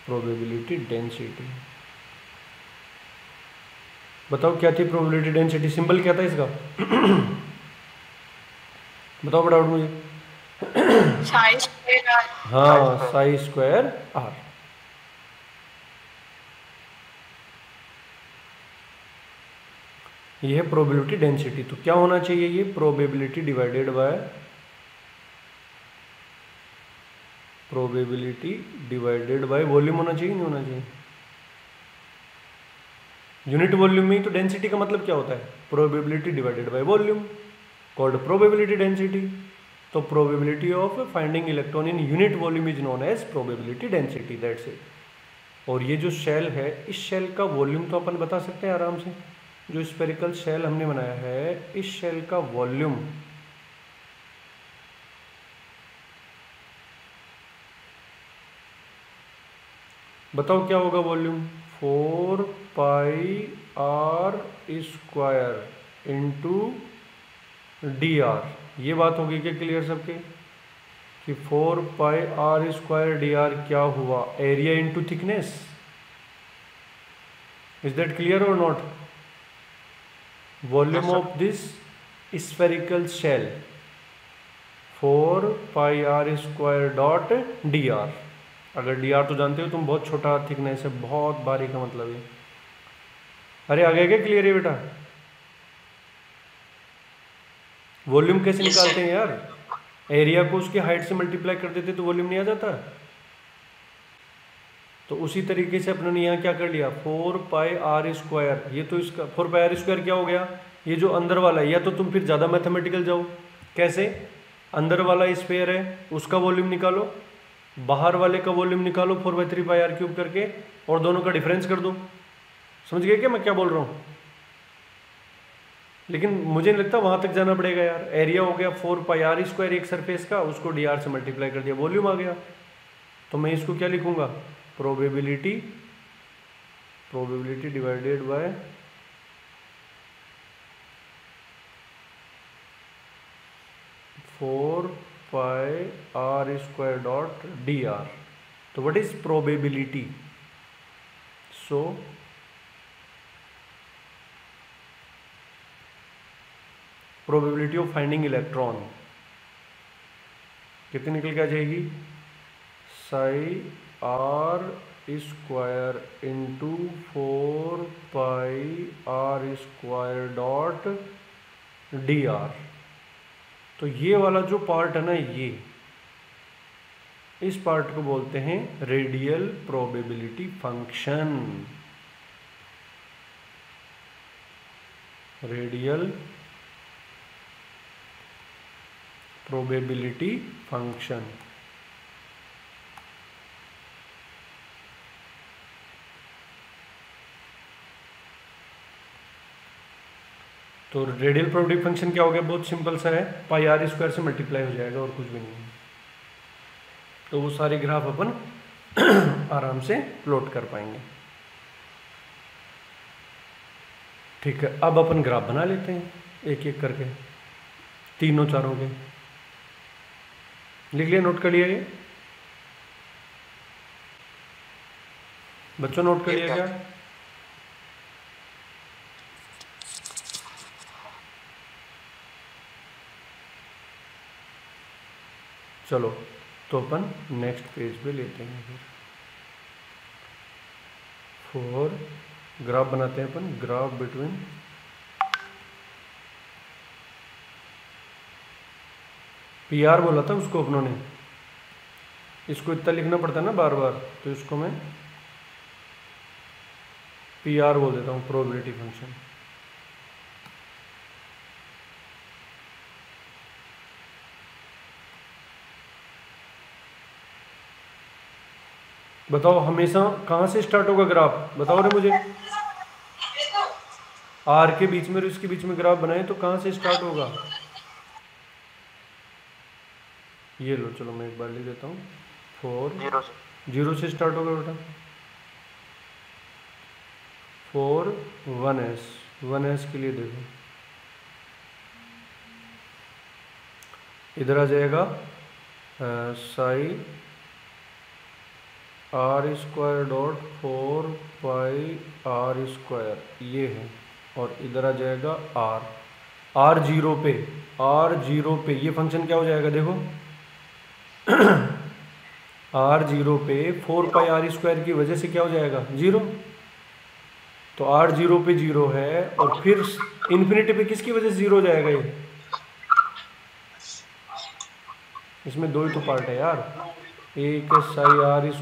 प्रोबेबिलिटी डेंसिटी बताओ क्या थी प्रोबेबिलिटी डेंसिटी। सिंबल क्या था इसका बताओ फटाफट मुझे। Psi square r. हाँ साई स्क्वायर आर। ये है प्रोबेबिलिटी डेंसिटी। तो क्या होना चाहिए ये प्रोबेबिलिटी डिवाइडेड बाय वॉल्यूम होना चाहिए, नहीं होना चाहिए। यूनिट वॉल्यूम में ही तो डेंसिटी का मतलब क्या होता है probability divided by volume called probability density. तो probability of finding electron in unit volume is known as probability density, that's it. और ये जो शेल है इस शेल का वॉल्यूम तो अपन बता सकते हैं आराम से। जो स्फेरिकल शेल हमने बनाया है इस शेल का वॉल्यूम बताओ क्या होगा volume 4 pi R square into D R. ये बात होगी क्या क्लियर सबके कि 4 pi R square D R क्या हुआ area into thickness. Is that clear और not. Volume of this spherical shell 4 pi R square dot D R. अगर डी आर तो जानते हो तुम बहुत छोटा थिकनेस है, बहुत बारीक का मतलब है। अरे आ गया क्या क्लियर है बेटा। वॉल्यूम कैसे निकालते हैं यार, एरिया को उसकी हाइट से मल्टीप्लाई कर देते तो वॉल्यूम नहीं आ जाता। तो उसी तरीके से अपने ने यहाँ क्या कर लिया 4 पाई आर स्क्वायर। ये तो इसका 4 पाई आर स्क्वायर क्या हो गया ये जो अंदर वाला है। या तो तुम फिर ज़्यादा मैथमेटिकल जाओ। कैसे, अंदर वाला स्फीयर है उसका वॉल्यूम निकालो, बाहर वाले का वॉल्यूम निकालो 4/3 पाई आर क्यूब करके और दोनों का डिफरेंस कर दो। समझ गए क्या मैं क्या बोल रहा हूँ। लेकिन मुझे नहीं लगता वहाँ तक जाना पड़ेगा यार। एरिया हो गया 4 पाई आर स्क्वायर एक सरफेस का, उसको डी आर से मल्टीप्लाई कर दिया वॉल्यूम आ गया। तो मैं इसको क्या लिखूंगा probability divided by four pi R square dot D R. तो what is probability. So probability of finding electron कितनी निकल के आ जाएगी psi are square into 4 pi R square dot D R. तो ये वाला जो पार्ट है ना ये इस पार्ट को बोलते हैं radial probability function. Radial probability function. तो रेडियल प्रोबेबिलिटी फंक्शन क्या हो गया बहुत सिंपल सा है, पाई आर स्क्वायर से मल्टीप्लाई हो जाएगा और कुछ भी नहीं है। तो वो सारे ग्राफ अपन आराम से प्लॉट कर पाएंगे। ठीक है, अब अपन ग्राफ बना लेते हैं एक एक करके तीनों चारों के। लिख लिया, नोट कर लिया ये। बच्चों नोट कर लिया क्या? चलो तो अपन नेक्स्ट पेज पे लेते हैं फिर। 4 ग्राफ बनाते हैं अपन, ग्राफ बिटवीन PR बोला था उसको अपनों ने, इसको इतना लिखना पड़ता है ना बार बार, तो इसको मैं PR बोल देता हूँ, प्रोबेबिलिटी फंक्शन। बताओ हमेशा कहाँ से स्टार्ट होगा ग्राफ, बताओ रे मुझे। R के बीच में और इसके बीच में ग्राफ बनाए तो कहाँ से स्टार्ट होगा? ये लो, चलो मैं एक बार लिख देता हूँ। 4 0 से स्टार्ट होगा बेटा। 4 1s के लिए देखो, इधर आ जाएगा साई r² डॉट 4 पाई r², ये है, और इधर आ जाएगा r 0 पे ये फंक्शन क्या हो जाएगा देखो, r 0 पे 4 पाई r² की वजह से क्या हो जाएगा 0, तो r 0 पे 0 है, और फिर इन्फिनिटी पे किसकी वजह से 0 हो जाएगा ये, इसमें दो ही तो पार्ट है यार, एक है साई r²,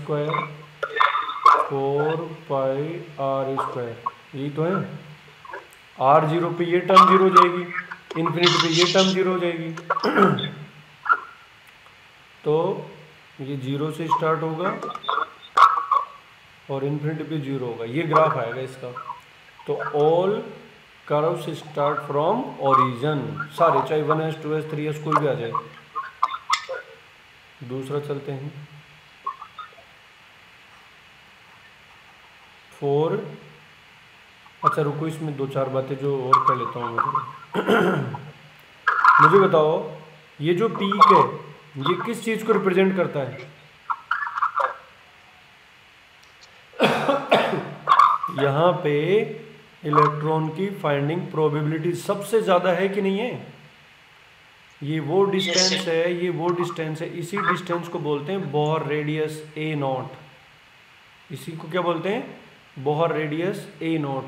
4 पाई r², यही तो है। r 0 पे ये टर्म 0 हो जाएगी, इन्फिनिटी पे ये टर्म 0 हो जाएगी। तो ये 0 से स्टार्ट होगा और इन्फिनिटी पे 0 होगा, ये ग्राफ आएगा इसका। तो all curves start from origin, सारे, चाहे 1s 2s 3s कोई भी आ जाए। दूसरा चलते हैं, 4, अच्छा रुको, इसमें 2-4 बातें जो और कर लेता हूँ मैं। मुझे बताओ ये जो पीक है ये किस चीज़ को रिप्रेजेंट करता है? यहाँ पे इलेक्ट्रॉन की फाइंडिंग प्रोबेबिलिटी सबसे ज़्यादा है कि नहीं है? ये वो डिस्टेंस है, ये वो डिस्टेंस है, इसी डिस्टेंस को बोलते हैं बोहर रेडियस A0, इसी को क्या बोलते हैं, बोहर रेडियस A0।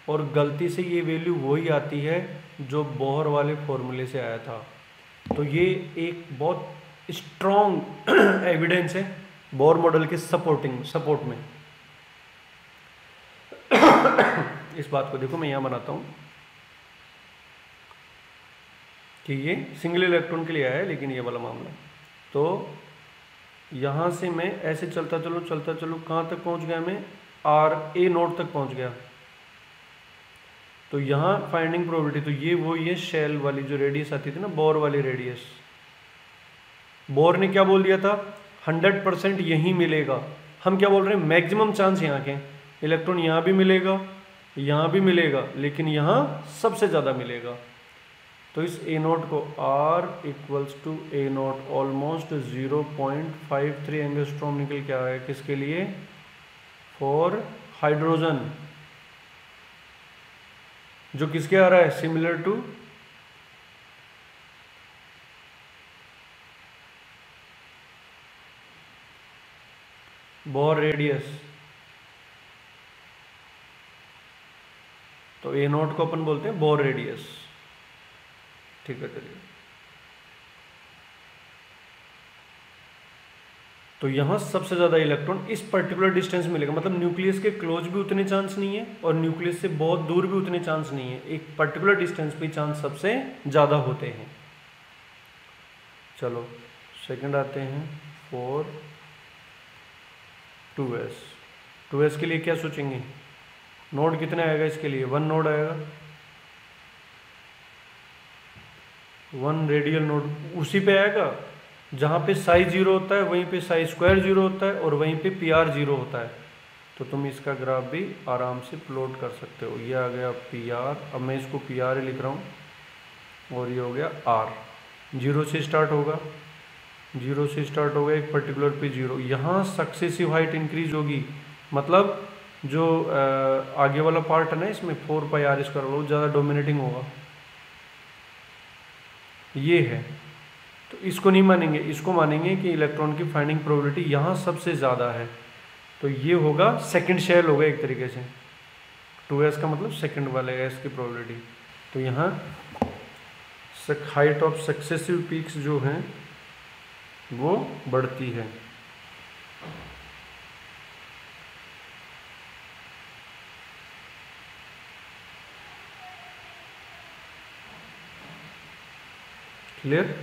और गलती से ये वैल्यू वही आती है जो बोहर वाले फॉर्मूले से आया था। तो ये एक बहुत स्ट्रॉन्ग एविडेंस है बोहर मॉडल के सपोर्ट में। इस बात को देखो, मैं यहाँ बनाता हूँ कि ये सिंगल इलेक्ट्रॉन के लिए आया है, लेकिन ये वाला मामला। तो यहाँ से मैं ऐसे चलता चलो कहाँ तक पहुँच गया, मैं A0 तक पहुँच गया। तो यहाँ फाइंडिंग प्रोबेबिलिटी, तो ये वो ये शेल वाली जो रेडियस आती थी ना, बोर वाली रेडियस, बोर ने क्या बोल दिया था, 100% यहीं मिलेगा। हम क्या बोल रहे हैं, मैक्सिमम चांस यहाँ के, इलेक्ट्रॉन यहाँ भी मिलेगा, यहाँ भी मिलेगा, लेकिन यहाँ सबसे ज़्यादा मिलेगा। तो इस A0 को R = A0 ऑलमोस्ट 0.53 एंगस्ट्रॉम निकल के आया है, किसके लिए, फॉर हाइड्रोजन, जो किसके आ रहा है, सिमिलर टू बोर रेडियस। तो A0 को अपन बोलते हैं बोर रेडियस, ठीक है। चलिए, तो यहाँ सबसे ज़्यादा इलेक्ट्रॉन इस पर्टिकुलर डिस्टेंस में मिलेगा, मतलब न्यूक्लियस के क्लोज भी उतने चांस नहीं है और न्यूक्लियस से बहुत दूर भी उतने चांस नहीं है, एक पर्टिकुलर डिस्टेंस पे चांस सबसे ज़्यादा होते हैं। चलो सेकंड आते हैं, 4 2s के लिए क्या सोचेंगे, नोड कितने आएगा इसके लिए, 1 नोड आएगा, 1 रेडियल नोड उसी पे आएगा जहाँ पे साई 0 होता है, वहीं पे साई स्क्वायर 0 होता है, और वहीं पे PR 0 होता है। तो तुम इसका ग्राफ भी आराम से प्लॉट कर सकते हो। ये आ गया PR, अब मैं इसको PR ही लिख रहा हूँ, और ये हो गया R। 0 से स्टार्ट होगा, 0 से स्टार्ट होगा एक पर्टिकुलर पे 0, यहाँ सक्सेसिव हाइट इंक्रीज होगी, मतलब जो आगे वाला पार्ट है ना इसमें 4πr² वो ज़्यादा डोमिनेटिंग होगा, ये है। तो इसको नहीं मानेंगे, इसको मानेंगे कि इलेक्ट्रॉन की फाइंडिंग प्रोबेबिलिटी यहाँ सबसे ज़्यादा है। तो ये होगा सेकंड शेल होगा एक तरीके से, 2s का मतलब सेकंड वाले s की प्रोबेबिलिटी। तो यहाँ हाइट ऑफ सक्सेसिव पीक्स जो हैं वो बढ़ती है। क्लियर?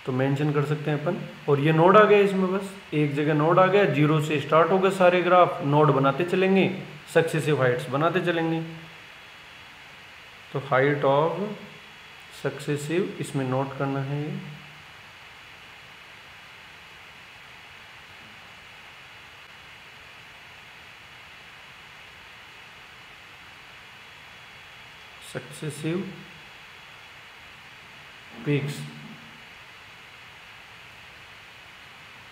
तो मेंशन कर सकते हैं अपन। और ये नोड आ गया इसमें, बस एक जगह नोड आ गया, 0 से स्टार्ट हो गए सारे ग्राफ, नोड बनाते चलेंगे, सक्सेसिव हाइट्स बनाते चलेंगे। तो हाइट ऑफ सक्सेसिव इसमें नोट करना है ये। Successive peaks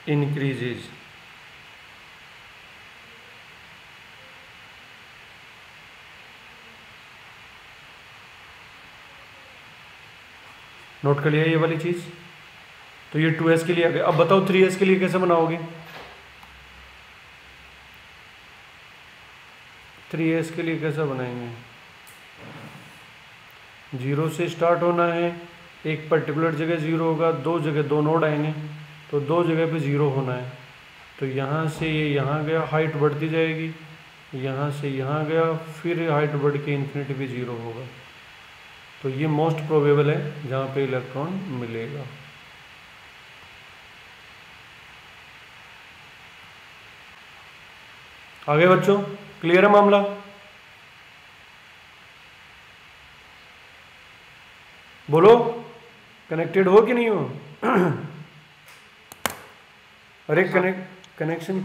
increases। नोट कर लिया ये वाली चीज। तो ये 2s के लिए आ गया। अब बताओ 3s के लिए कैसे बनाओगे? 3s के लिए कैसे बनाएंगे? 0 से स्टार्ट होना है, एक पर्टिकुलर जगह 0 होगा, दो जगह दो नोड आएंगे, तो दो जगह पे 0 होना है। तो यहाँ से ये यहाँ गया, हाइट बढ़ती जाएगी, यहाँ से यहाँ गया, फिर हाइट बढ़ के इन्फिनिटी पे 0 होगा। तो ये मोस्ट प्रोबेबल है जहाँ पे इलेक्ट्रॉन मिलेगा। आगे बच्चों क्लियर है मामला? बोलो, कनेक्टेड हो कि नहीं हो? अरे कनेक्शन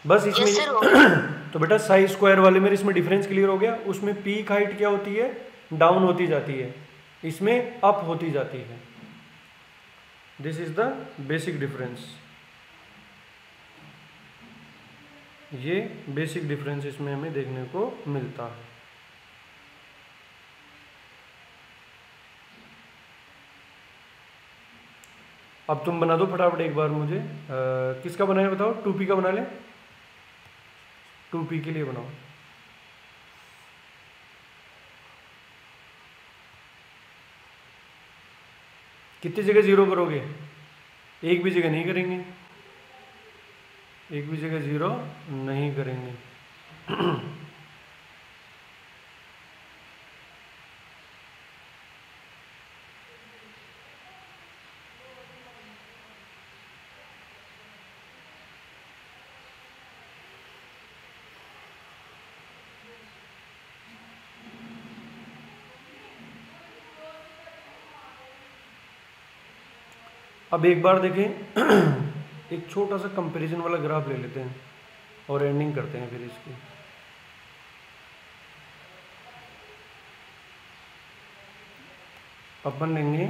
बस इसमें तो बेटा साई स्क्वायर वाले में इसमें डिफरेंस क्लियर हो गया। उसमें पीक हाइट क्या होती है? डाउन होती जाती है, इसमें अप होती जाती है। This is the basic difference. ये बेसिक डिफरेंस इसमें हमें देखने को मिलता है। अब तुम बना दो फटाफट एक बार मुझे। किसका बनाए बताओ? 2p का बना ले। 2p के लिए बनाओ। कितनी जगह 0 करोगे? एक भी जगह नहीं करेंगे, एक भी जगह 0 नहीं करेंगे। अब एक बार देखें, एक छोटा सा कंपैरिजन वाला ग्राफ ले लेते हैं और एंडिंग करते हैं फिर इसकी। अपन लेंगे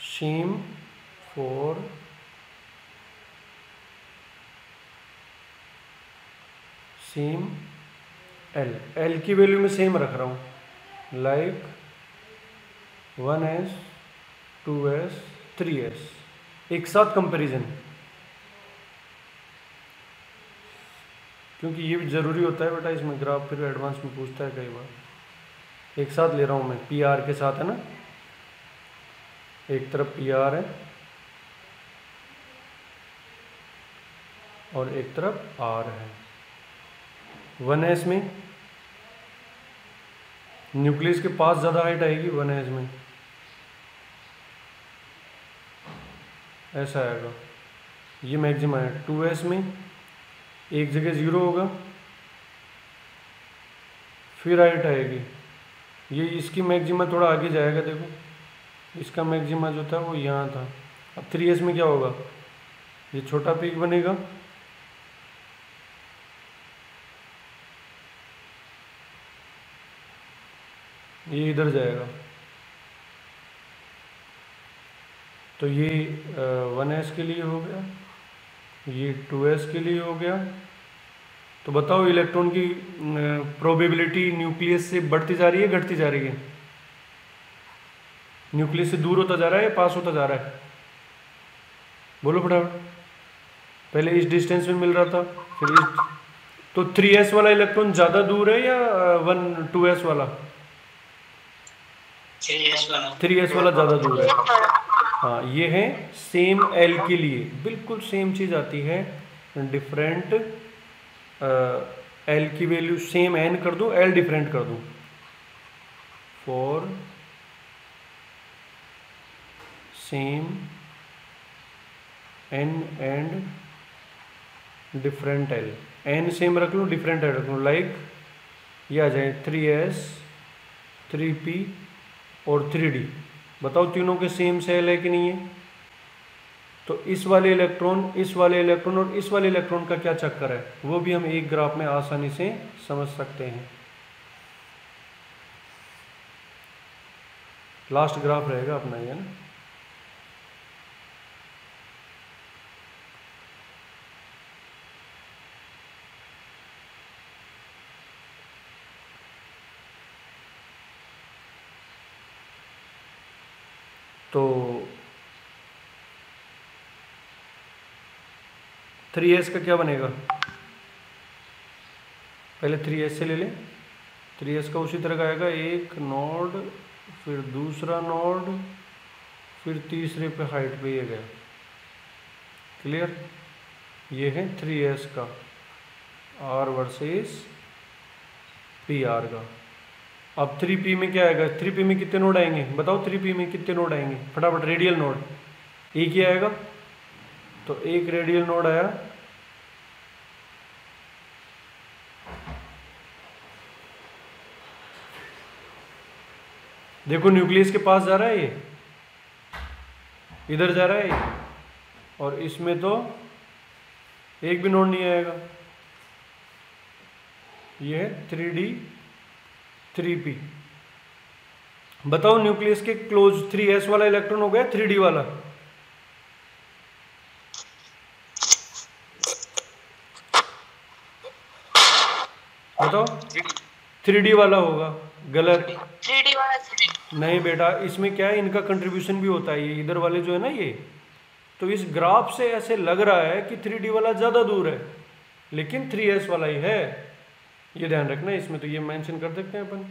शीम 4 शीम एल की वैल्यू में सेम रख रहा हूँ, लाइक 1s 2s 3s, एक साथ कंपैरिजन, क्योंकि ये भी ज़रूरी होता है बेटा इसमें। ग्राफ फिर एडवांस में पूछता है कई बार। एक साथ ले रहा हूँ मैं, PR के साथ है ना, एक तरफ PR है और एक तरफ R है। 1s में न्यूक्लियस के पास ज़्यादा हाइट आएगी, 1s में ऐसा आएगा, ये मैक्सिमम है। 2s में एक जगह 0 होगा, फिर हाइट आएगी, ये इसकी मैक्सिमा थोड़ा आगे जाएगा। देखो इसका मैक्सिमा जो था वो यहाँ था। अब 3s में क्या होगा? ये छोटा पीक बनेगा, ये इधर जाएगा, तो ये 1s के लिए हो गया, ये 2s के लिए हो गया। तो बताओ इलेक्ट्रॉन की प्रोबेबिलिटी न्यूक्लियस से बढ़ती जा रही है घटती जा रही है? न्यूक्लियस से दूर होता जा रहा है या पास होता जा रहा है? बोलो फटाफट। पहले इस डिस्टेंस में मिल रहा था, फिर इस, तो 3s वाला इलेक्ट्रॉन ज़्यादा दूर है या 2s वाला? 3s वाला ज़्यादा दूर है। हाँ, ये है सेम l के लिए बिल्कुल सेम चीज़ आती है, डिफरेंट l की वैल्यू सेम n कर दूँ, l डिफरेंट कर दूँ, for same n and different l, n same रख लूँ डिफरेंट l रख लूँ, लाइक ये आ जाए 3s 3p और 3d। बताओ तीनों के सेम सेल है कि नहीं है? तो इस वाले इलेक्ट्रॉन, इस वाले इलेक्ट्रॉन और इस वाले इलेक्ट्रॉन का क्या चक्कर है वो भी हम एक ग्राफ में आसानी से समझ सकते हैं। लास्ट ग्राफ रहेगा अपना ये ना। तो 3s का क्या बनेगा? पहले 3s से ले लें। 3s का उसी तरह का आएगा, एक नोड फिर दूसरा नोड फिर तीसरे पे हाइट पे ये गया। क्लियर? ये है 3s का r वर्सेस pr का। अब 3p में क्या आएगा? 3p में कितने नोड आएंगे बताओ? 3p में कितने नोड आएंगे फटाफट? रेडियल नोड एक ही आएगा, तो एक रेडियल नोड आया, देखो न्यूक्लियस के पास जा रहा है, ये इधर जा रहा है ये, और इसमें तो एक भी नोड नहीं आएगा। ये है 3d 3p। बताओ न्यूक्लियस के क्लोज 3s वाला इलेक्ट्रॉन हो गया 3d वाला? बताओ 3d वाला होगा। गलत। 3D वाला नहीं बेटा, इसमें क्या है, इनका कंट्रीब्यूशन भी होता है। ये इधर वाले जो है ना ये, तो इस ग्राफ से ऐसे लग रहा है कि 3d वाला ज़्यादा दूर है, लेकिन 3s वाला ही है। ये ध्यान रखना, इसमें तो ये मेंशन कर सकते हैं अपन।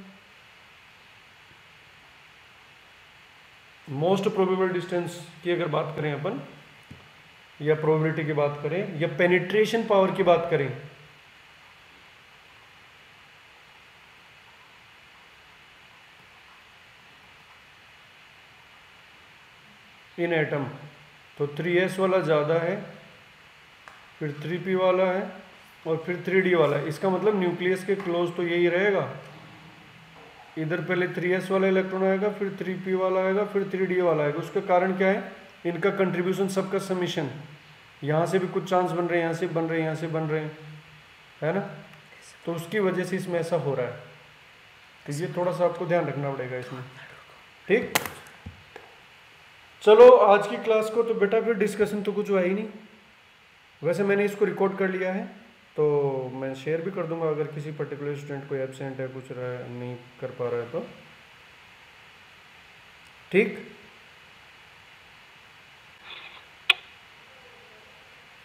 मोस्ट प्रोबेबल डिस्टेंस की अगर बात करें अपन, या प्रोबेबिलिटी की बात करें, या पेनिट्रेशन पावर की बात करें, इन एटम, तो 3s वाला ज़्यादा है, फिर 3p वाला है, और फिर 3d वाला है। इसका मतलब न्यूक्लियस के क्लोज तो यही रहेगा। इधर पहले 3s वाला इलेक्ट्रॉन आएगा, फिर 3p वाला आएगा, फिर 3d वाला आएगा। उसका कारण क्या है? इनका कंट्रीब्यूशन, सबका समीशन। यहाँ से भी कुछ चांस बन रहे हैं, यहाँ से बन रहे हैं, यहाँ से बन रहे हैं, है ना? तो उसकी वजह से इसमें ऐसा हो रहा है। तो ये थोड़ा सा आपको ध्यान रखना पड़ेगा इसमें। ठीक, चलो आज की क्लास को तो बेटा फिर डिस्कशन तो कुछ हुआ ही नहीं। वैसे मैंने इसको रिकॉर्ड कर लिया है, तो मैं शेयर भी कर दूंगा अगर किसी पर्टिकुलर स्टूडेंट कोई एब्सेंट है, कुछ नहीं कर पा रहा है तो। ठीक,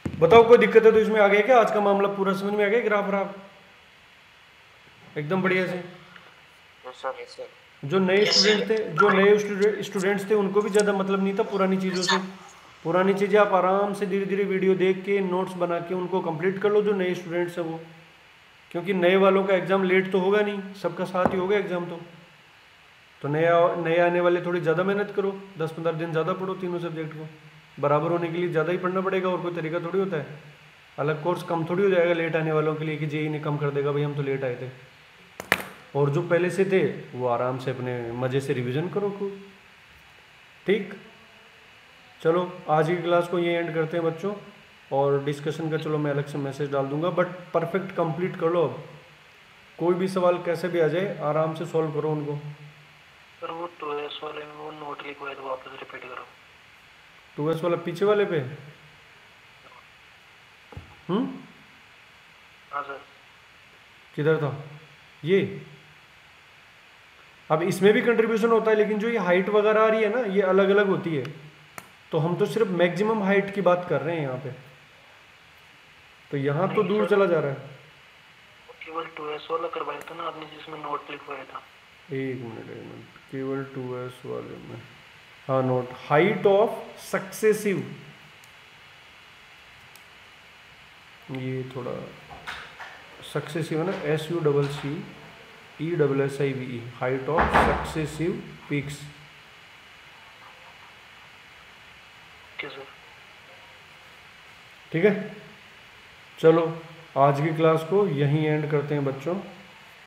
बताओ कोई दिक्कत है तो इसमें आ गया क्या? आज का मामला पूरा समझ में आ गया? ग्राफ व्राफ एकदम बढ़िया से। जो नए स्टूडेंट थे, जो नए स्टूडेंट्स थे, उनको भी ज़्यादा मतलब नहीं था पुरानी चीज़ों से। पुरानी चीज़ें आप आराम से धीरे धीरे वीडियो देख के, नोट्स बना के उनको कंप्लीट कर लो, जो नए स्टूडेंट्स हैं वो। क्योंकि नए वालों का एग्ज़ाम लेट तो होगा नहीं, सबका साथ ही होगा एग्ज़ाम। तो नए आने वाले थोड़ी ज़्यादा मेहनत करो, 10-15 दिन ज़्यादा पढ़ो, तीनों सब्जेक्ट को बराबर होने के लिए ज़्यादा ही पढ़ना पड़ेगा। और कोई तरीका थोड़ी होता है। अलग कोर्स कम थोड़ी हो जाएगा लेट आने वालों के लिए कि जेई ने कम कर देगा भाई हम तो लेट आए थे। और जो पहले से थे वो आराम से अपने मज़े से रिवीजन करो खूब। ठीक, चलो आज की क्लास को ये एंड करते हैं बच्चों। और डिस्कशन का चलो मैं अलग से मैसेज डाल दूंगा, बट परफेक्ट कंप्लीट कर लो। अब कोई भी सवाल कैसे भी आ जाए आराम से सॉल्व करो उनको। सर वो 2s वाले में वो नोट लिखवाए तो वापस रिपीट करो। 2s वाला पीछे वाले पे। हाँ सर। किधर था ये? अब इसमें भी कंट्रीब्यूशन होता है, लेकिन जो ये हाइट वगैरह आ रही है ना, ये अलग अलग होती है। तो हम तो सिर्फ मैक्सिमम हाइट की बात कर रहे हैं यहाँ पे, तो यहाँ तो दूर चला जा रहा है। केवल 2s वाला करवाया था ना आपने, जिसमें नोट लिखवाया था। एक मिनट, केवल 2s वाले में, हाँ नोट, हाइट ऑफ सक्सेसिव, ये थोड़ा सक्सेसिव है ना, SUCCESSIVE, height of successive peaks. ठीक है, चलो आज की क्लास को यहीं एंड करते हैं बच्चों।